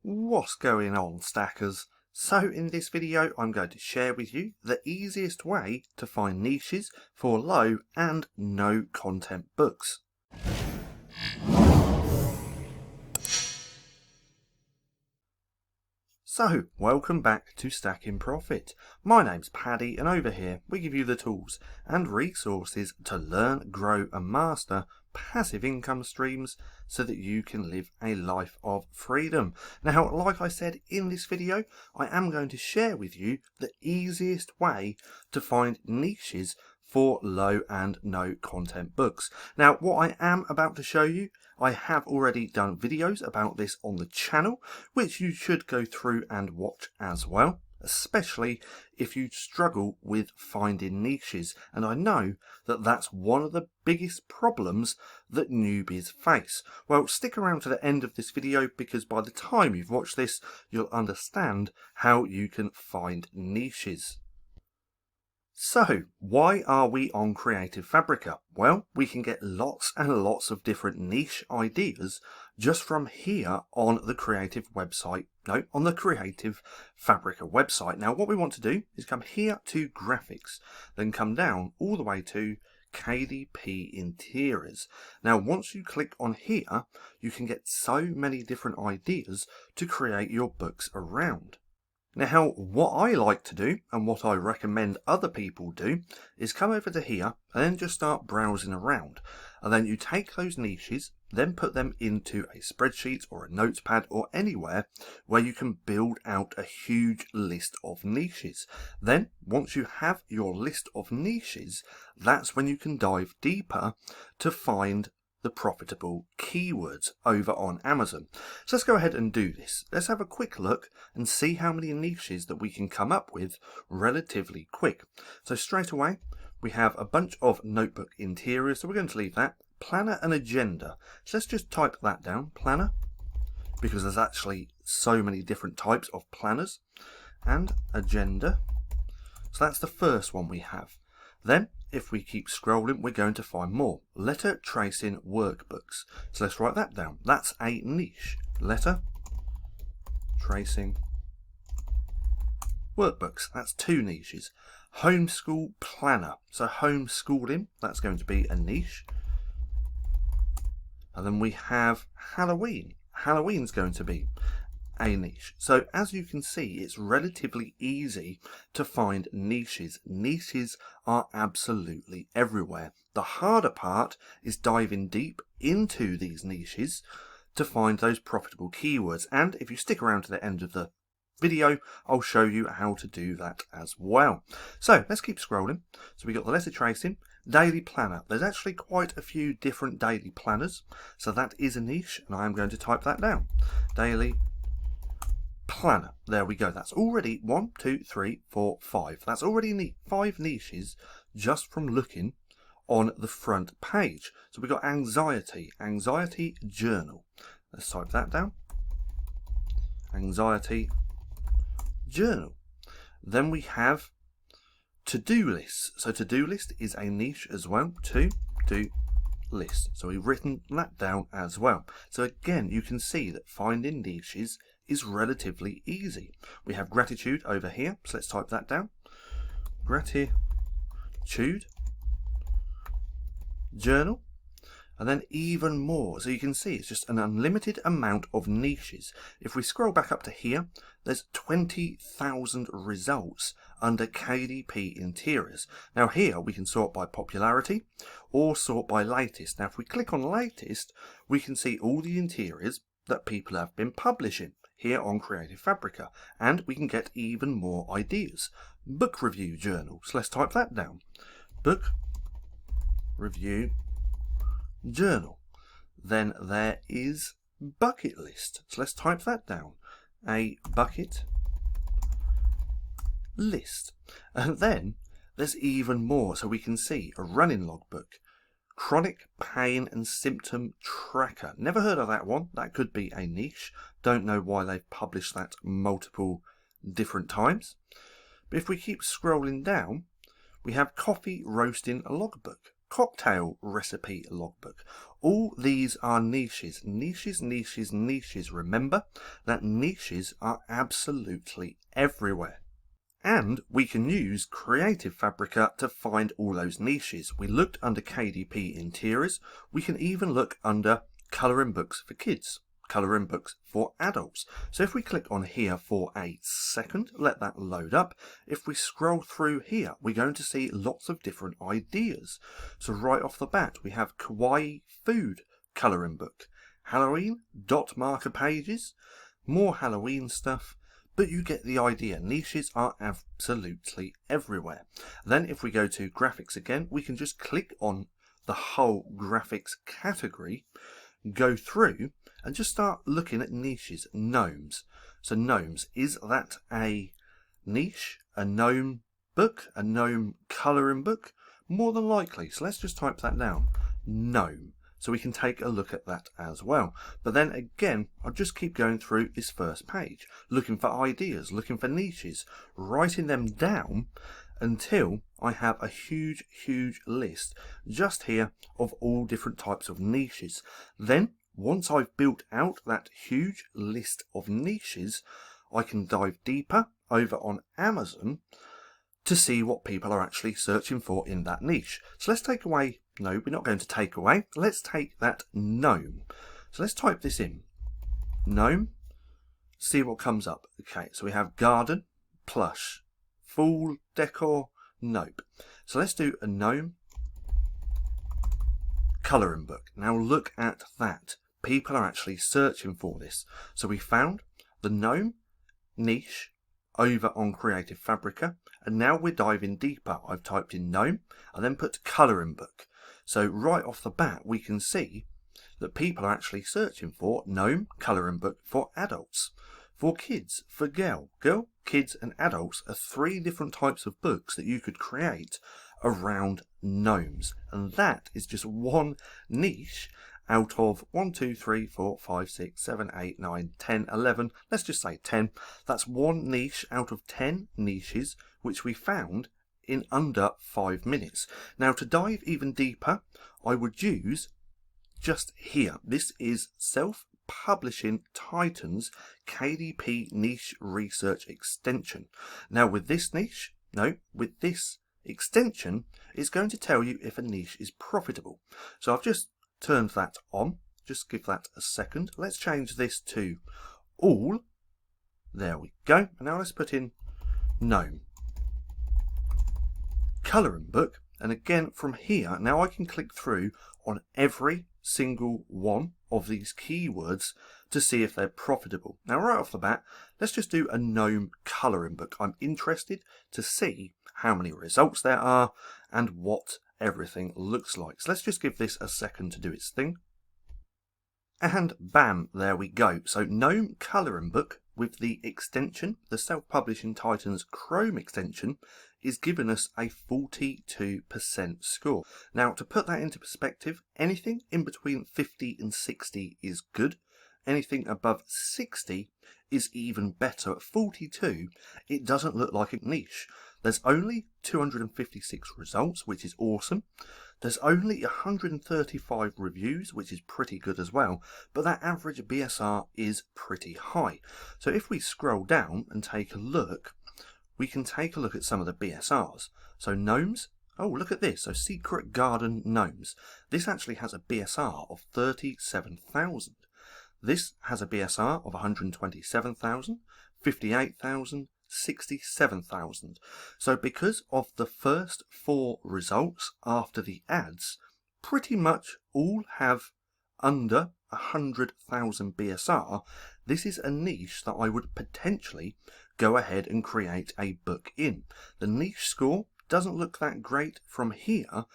What's going on, stackers? So in this video I'm going to share with you the easiest way to find niches for low and no content books. So, welcome back to Stacking Profit. My name's Paddy, and over here we give you the tools and resources to learn, grow and master passive income streams so that you can live a life of freedom. Now, like I said in this video, I am going to share with you the easiest way to find niches for low and no content books. Now, what I am about to show you, I have already done videos about this on the channel, which you should go through and watch as well, especially if you struggle with finding niches. And I know that that's one of the biggest problems that newbies face. Well, stick around to the end of this video because by the time you've watched this, you'll understand how you can find niches. So, why are we on Creative Fabrica? Well, we can get lots and lots of different niche ideas just from here on the Creative Fabrica website. Now, what we want to do is come here to Graphics, then come down all the way to KDP Interiors. Now, once you click on here, you can get so many different ideas to create your books around. Now, what I like to do, and what I recommend other people do, is come over to here and then just start browsing around. And then you take those niches, then put them into a spreadsheet or a notepad or anywhere where you can build out a huge list of niches. Then, once you have your list of niches, that's when you can dive deeper to find the profitable keywords over on Amazon. So let's go ahead and do this. Let's have a quick look and see how many niches that we can come up with relatively quick. So straight away, we have a bunch of notebook interiors, so we're going to leave that. Planner and agenda. So let's just type that down, planner, because there's actually so many different types of planners, and agenda. So that's the first one we have. Then, if we keep scrolling, we're going to find more. Letter tracing workbooks. So let's write that down. That's a niche. Letter tracing workbooks. That's two niches. Homeschool planner. So homeschooling, that's going to be a niche. And then we have Halloween. Halloween's going to be a niche. So as you can see, it's relatively easy to find niches. Niches are absolutely everywhere. The harder part is diving deep into these niches to find those profitable keywords. And if you stick around to the end of the video, I'll show you how to do that as well. So let's keep scrolling. So we got the letter tracing, daily planner. There's actually quite a few different daily planners. So that is a niche, and I'm going to type that down. Daily planner. There we go. That's already 1, 2, 3, 4, 5. That's already 5 niches just from looking on the front page. So we've got anxiety journal. Let's type that down. Anxiety journal. Then we have to-do lists. So to-do list is a niche as well. To-do list. So we've written that down as well. So again, you can see that finding niches is relatively easy. We have gratitude over here, so let's type that down. Gratitude journal, and then even more. So you can see it's just an unlimited amount of niches. If we scroll back up to here, there's 20,000 results under KDP Interiors. Now here we can sort by popularity or sort by latest. Now if we click on latest, we can see all the interiors that people have been publishing here on Creative Fabrica, and we can get even more ideas. Book review journal. So let's type that down. Book review journal. Then there is bucket list. So let's type that down. A bucket list. And then there's even more. So we can see a running logbook, chronic pain and symptom tracker. Never heard of that one. That could be a niche. Don't know why they've published that multiple different times. But if we keep scrolling down, we have coffee roasting logbook, cocktail recipe logbook, All these are niches. Niches, niches, niches. Remember that niches are absolutely everywhere. And we can use Creative Fabrica to find all those niches. We looked under KDP Interiors. We can even look under colouring books for kids, colouring books for adults. So if we click on here for a second, let that load up. If we scroll through here, we're going to see lots of different ideas. So right off the bat, we have Kawaii Food colouring book, Halloween dot marker pages, more Halloween stuff. But you get the idea. Niches are absolutely everywhere. Then if we go to graphics again, we can just click on the whole graphics category, go through and just start looking at niches. Gnomes. So gnomes, is that a niche? A gnome book? A gnome colouring book? More than likely. So let's just type that down. Gnome. So we can take a look at that as well. But then again, I'll just keep going through this first page, looking for ideas, looking for niches, writing them down until I have a huge, huge list just here of all different types of niches. Then, once I've built out that huge list of niches, I can dive deeper over on Amazon to see what people are actually searching for in that niche. So let's take away, no, we're not going to take away, let's take that gnome. So let's type this in, gnome, see what comes up. Okay, so we have garden, plush, full decor, nope. So let's do a gnome colouring book. Now look at that. People are actually searching for this. So we found the gnome niche over on Creative Fabrica, and now we're diving deeper. I've typed in gnome and then put colouring book. So right off the bat we can see that people are actually searching for gnome colouring book for adults, for kids, for girl, kids and adults are 3 different types of books that you could create around gnomes, and that is just one niche out of 1, 2, 3, 4, 5, 6, 7, 8, 9, 10, 11, let's just say 10. That's one niche out of 10 niches which we found in under 5 minutes. Now to dive even deeper, I would use just here. This is Self-Publishing Titans KDP Niche Research Extension. Now with this niche, no, with this extension, it's going to tell you if a niche is profitable. So I've just turned that on. Just give that a second. Let's change this to all. There we go. And now let's put in gnome colouring book. And again from here, now I can click through on every single one of these keywords to see if they're profitable. Now right off the bat, let's just do a gnome colouring book. I'm interested to see how many results there are and what everything looks like. So let's just give this a second to do its thing. And bam, there we go. So gnome colouring book with the extension, the Self-Publishing Titans Chrome extension, is giving us a 42% score. Now to put that into perspective, anything in between 50 and 60 is good. Anything above 60 is even better. At 42, it doesn't look like a niche. There's only 256 results, which is awesome. There's only 135 reviews, which is pretty good as well, but that average BSR is pretty high. So if we scroll down and take a look, we can take a look at some of the BSRs. So gnomes, oh look at this, so Secret Garden Gnomes. This actually has a BSR of 37,000. This has a BSR of 127,000, 58,000, 67,000. So because of the first 4 results after the ads, pretty much all have under 100,000 BSR. This is a niche that I would potentially go ahead and create a book in. The niche score doesn't look that great from here,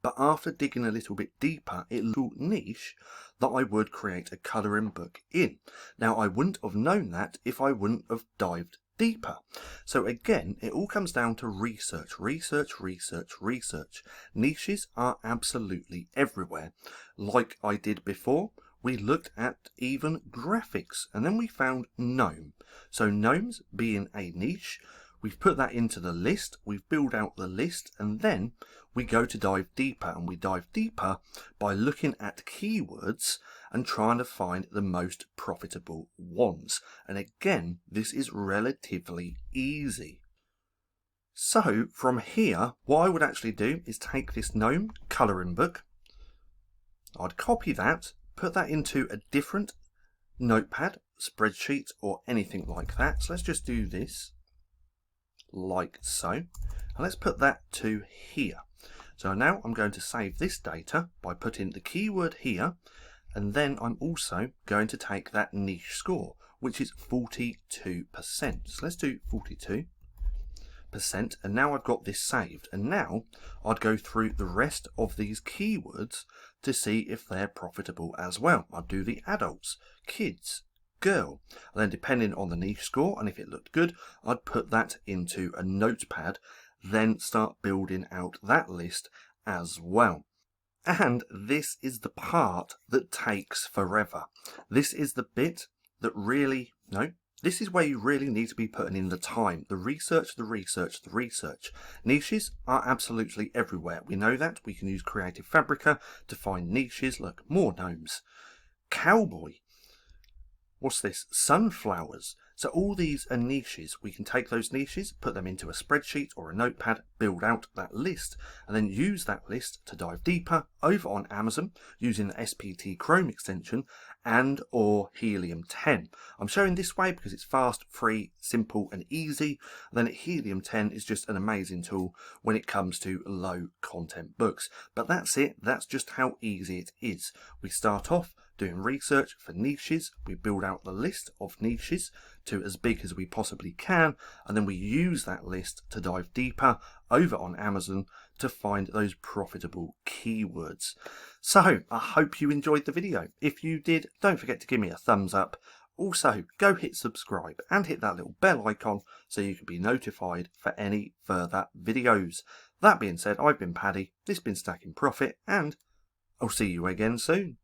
but after digging a little bit deeper, it looked niche that I would create a colouring book in. Now I wouldn't have known that if I wouldn't have dived deeper. So again, it all comes down to research, research, research, research. Niches are absolutely everywhere. Like I did before, we looked at even graphics and then we found gnome. So gnomes being a niche, we've put that into the list, we've built out the list, and then we go to dive deeper, and we dive deeper by looking at keywords and trying to find the most profitable ones. And again, this is relatively easy. So from here, what I would actually do is take this gnome colouring book, I'd copy that, put that into a different notepad, spreadsheet, or anything like that. So let's just do this like so, and let's put that to here. So now I'm going to save this data by putting the keyword here, and then I'm also going to take that niche score, which is 42%. So let's do 42%, and now I've got this saved, and now I'd go through the rest of these keywords to see if they're profitable as well. I'd do the adults, kids, girl, and then depending on the niche score and if it looked good, I'd put that into a notepad, then start building out that list as well. And this is the part that takes forever. This is the bit that really, this is where you really need to be putting in the time, the research, the research, the research. Niches are absolutely everywhere. We know that. We can use Creative Fabrica to find niches. Look, more gnomes. Cowboy. What's this? Sunflowers. So all these are niches. We can take those niches, put them into a spreadsheet or a notepad, build out that list, and then use that list to dive deeper over on Amazon using the SPT Chrome extension and or Helium 10. I'm showing this way because it's fast, free, simple and easy. And then Helium 10 is just an amazing tool when it comes to low content books. But that's it. That's just how easy it is. We start off doing research for niches, we build out the list of niches to as big as we possibly can, and then we use that list to dive deeper over on Amazon to find those profitable keywords. So I hope you enjoyed the video. If you did, don't forget to give me a thumbs up. Also, go hit subscribe and hit that little bell icon so you can be notified for any further videos. That being said, I've been Paddy, this has been Stacking Profit, and I'll see you again soon.